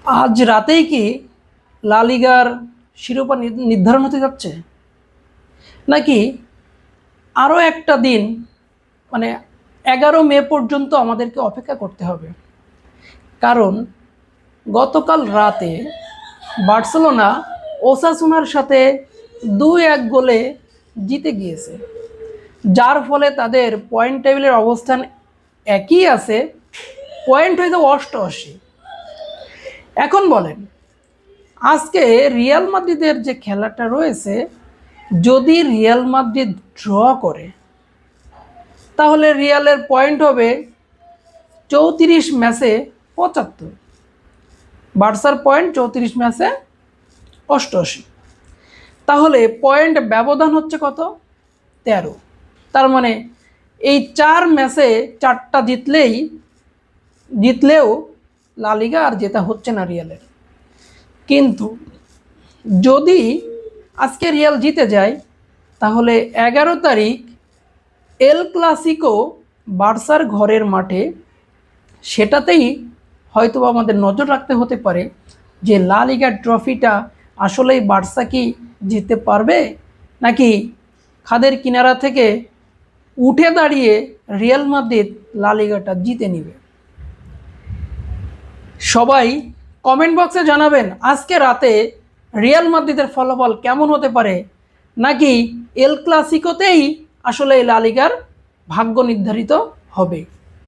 আজ রাতেই কি লা লিগার শিরোপা নির্ধারণ হতে যাচ্ছে, নাকি আরও একটা দিন, মানে 11 মে পর্যন্ত আমাদেরকে অপেক্ষা করতে হবে? কারণ গতকাল রাতে বার্সেলোনা ওসাসুনার সাথে 2-1 গোলে জিতে গিয়েছে, যার ফলে তাদের পয়েন্ট টেবিলের অবস্থান একই আছে, পয়েন্ট হয়তো 88। এখন বলেন, আজকে রিয়াল মাদ্রিদের যে খেলাটা রয়েছে, যদি রিয়াল মাদ্রিদ ড্র করে তাহলে রিয়ালের পয়েন্ট হবে 34 ম্যাচে 75, বার্সার পয়েন্ট 34 ম্যাচে 88। তাহলে পয়েন্ট ব্যবধান হচ্ছে কত? 13। তার মানে এই 4 ম্যাচে 4টা জিতলেও লা লিগা আর জেতা হচ্ছে না রিয়ালের। কিন্তু যদি আজকে রিয়াল জিতে যায় তাহলে 11 তারিখ এল ক্লাসিকো বার্সার ঘরের মাঠে, সেটাতেই হয়তো আমাদের নজর রাখতে হতে পারে যে লা লিগার ট্রফিটা আসলেই বার্সা কি জিততে পারবে, নাকি খাদের কিনারা থেকে উঠে দাঁড়িয়ে রিয়াল মাদ্রিদ লা লিগাটা জিতে নেবে। সবাই কমেন্ট বক্সে জানাবেন আজকে রাতে রিয়াল মাদ্রিদের ফলাফল কেমন হতে পারে, নাকি এল ক্লাসিকোতেই আসলে লা লিগার ভাগ্য নির্ধারিত হবে।